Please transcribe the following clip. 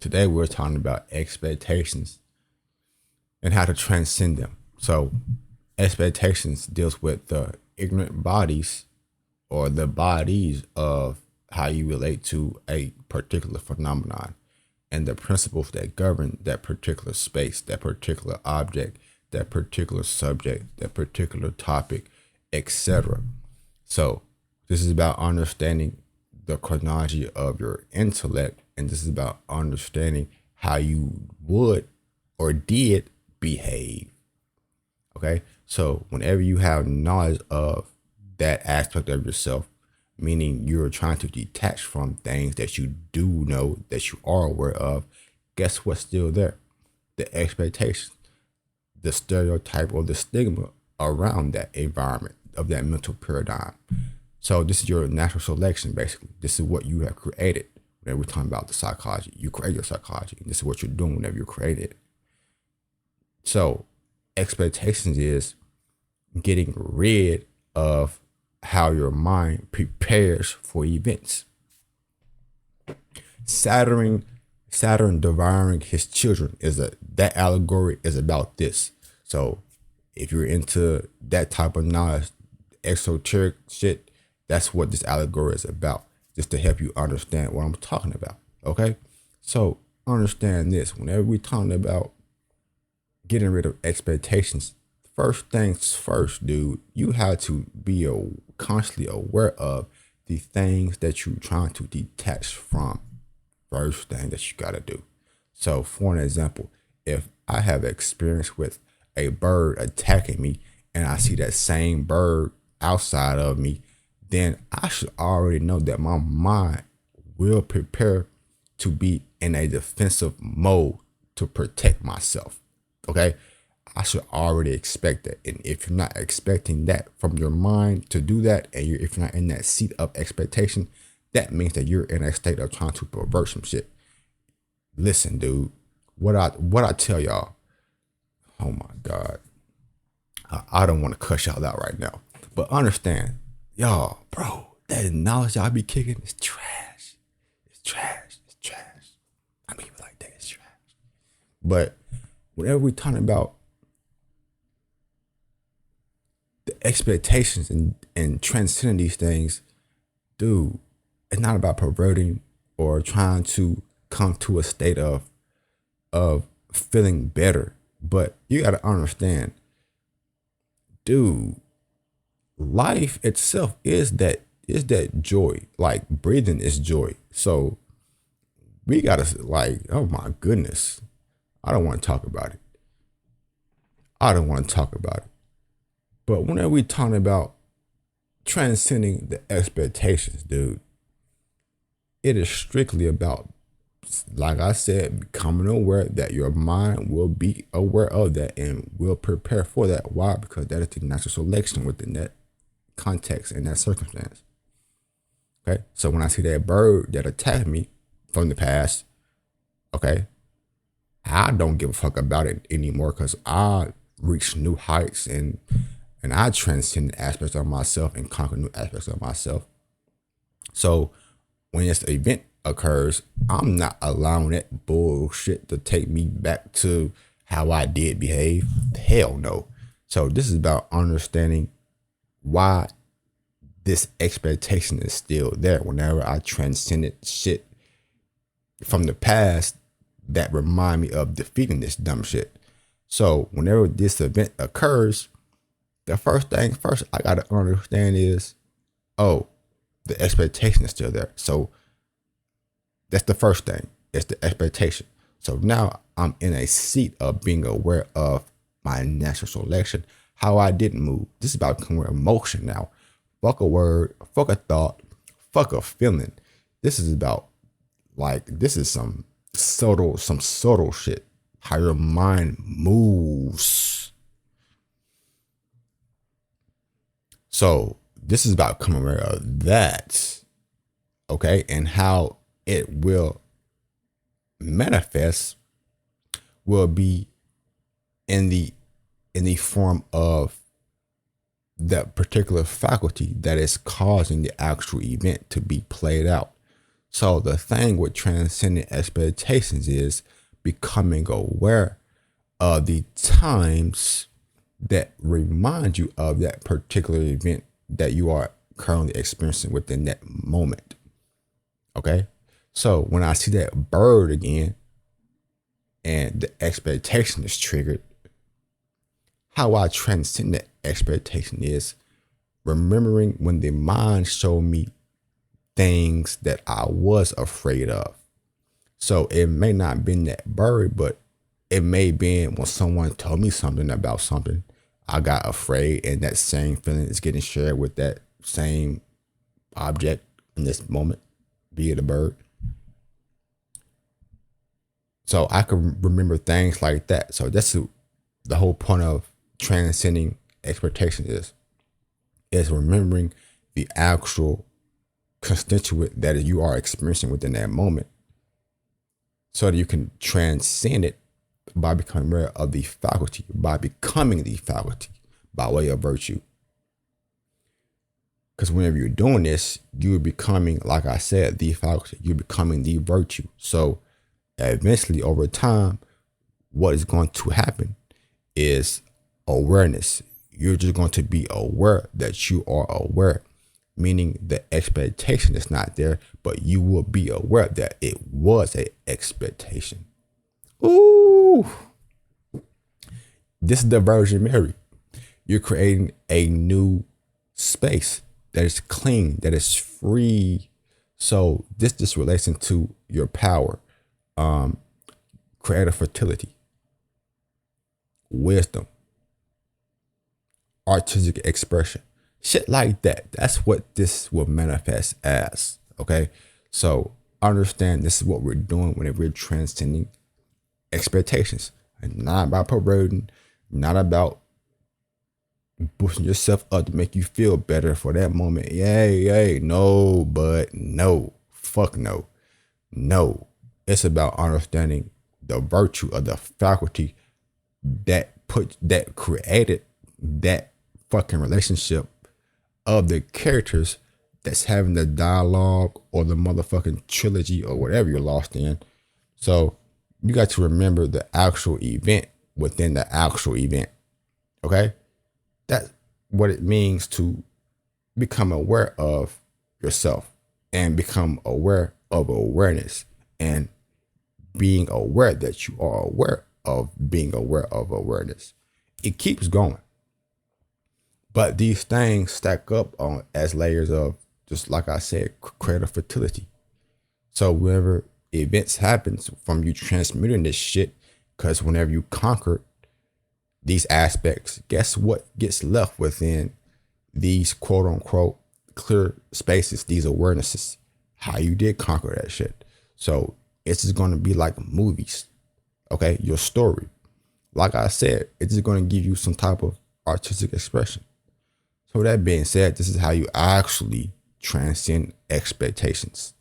Today we're talking about expectations and how to transcend them. So expectations deals with the ignorant bodies or the bodies of how you relate to a particular phenomenon and the principles that govern that particular space, that particular object, that particular subject, that particular topic, etc. So this is about understanding the chronology of your intellect, and this is about understanding how you would or did behave. Okay, so whenever you have knowledge of that aspect of yourself, meaning you're trying to detach from things that you do know, that you are aware of, guess what's still there? The expectations, the stereotype or the stigma around that environment of that mental paradigm. So this is your natural selection, basically. This is what you have created. Whenever we're talking about the psychology, you create your psychology. And this is what you're doing whenever you create it. So expectations is getting rid of how your mind prepares for events. Saturn devouring his children that allegory is about this. So if you're into that type of knowledge, esoteric shit, that's what this allegory is about, just to help you understand what I'm talking about. Okay, so understand this. Whenever we're talking about getting rid of expectations, first things first, dude, you have to be constantly aware of the things that you're trying to detach from. First thing that you got to do. So for an example, if I have experience with a bird attacking me and I see that same bird outside of me, then I should already know that my mind will prepare to be in a defensive mode to protect myself. Okay, I should already expect that. And if you're not expecting that from your mind to do that, and if you're not in that seat of expectation, that means that you're in a state of trying to pervert some shit. Listen, dude, what I tell y'all, oh my God, I don't want to cuss y'all out right now, but understand, y'all, bro, that knowledge y'all be kicking is trash. It's trash. It's trash. I mean, like that, it's trash. But whenever we're talking about the expectations and transcending these things, dude, it's not about perverting or trying to come to a state of feeling better. But you got to understand, dude, life itself is that joy. Like breathing is joy. So we gotta, like, oh my goodness, I don't want to talk about it. But whenever we talking about transcending the expectations, dude, it is strictly about, like I said, becoming aware that your mind will be aware of that and will prepare for that. Why? Because that is the natural selection within that context and that circumstance. Okay, so when I see that bird that attacked me from the past, okay, I don't give a fuck about it anymore because I reach new heights and I transcend aspects of myself and conquer new aspects of myself. So when this event occurs, I'm not allowing that bullshit to take me back to how I did behave. Hell no. So this is about understanding why this expectation is still there. Whenever I transcended shit from the past that remind me of defeating this dumb shit. So whenever this event occurs, the first thing first I gotta understand is, oh, the expectation is still there. So that's the first thing. It's the expectation. So now I'm in a seat of being aware of my natural selection, how I didn't move. This is about becoming emotion now. Fuck a word, fuck a thought, fuck a feeling. This is about, like, this is some subtle shit. How your mind moves. So this is about coming aware of that. Okay, and how it will manifest will be in the form of that particular faculty that is causing the actual event to be played out. So the thing with transcending expectations is becoming aware of the times that remind you of that particular event that you are currently experiencing within that moment. Okay. So when I see that bird again and the expectation is triggered, how I transcend that expectation is remembering when the mind showed me things that I was afraid of. So it may not been that bird, but it may been when someone told me something about something. I got afraid, and that same feeling is getting shared with that same object in this moment, be it a bird. So I can remember things like that. So that's the whole point of transcending expectation is remembering the actual constituent that you are experiencing within that moment, so that you can transcend it by becoming aware of the faculty, by becoming the faculty by way of virtue. Because whenever you're doing this, you're becoming, like I said, the faculty, you're becoming the virtue. So eventually, over time, what is going to happen is awareness. You're just going to be aware that you are aware, meaning the expectation is not there, but you will be aware that it was an expectation. Ooh, this is the Virgin Mary. You're creating a new space that is clean, that is free. So this just relates into your power, creative fertility, wisdom, artistic expression, shit like that. That's what this will manifest as. Okay. So understand this is what we're doing whenever we're transcending expectations. And not about parading, not about boosting yourself up to make you feel better for that moment. Yay. No, but no. Fuck no. No. It's about understanding the virtue of the faculty that created that fucking relationship of the characters that's having the dialogue or the motherfucking trilogy or whatever you're lost in. So you got to remember the actual event within the actual event. Okay? That's what it means to become aware of yourself and become aware of awareness and being aware that you are aware of being aware of awareness. It keeps going. But these things stack up on as layers of, just like I said, creative fertility. So whenever events happens from you transmuting this shit, because whenever you conquer these aspects, guess what gets left within these quote unquote clear spaces, these awarenesses, how you did conquer that shit. So it's just going to be like movies. Okay. Your story. Like I said, it's just going to give you some type of artistic expression. So with that being said, this is how you actually transcend expectations.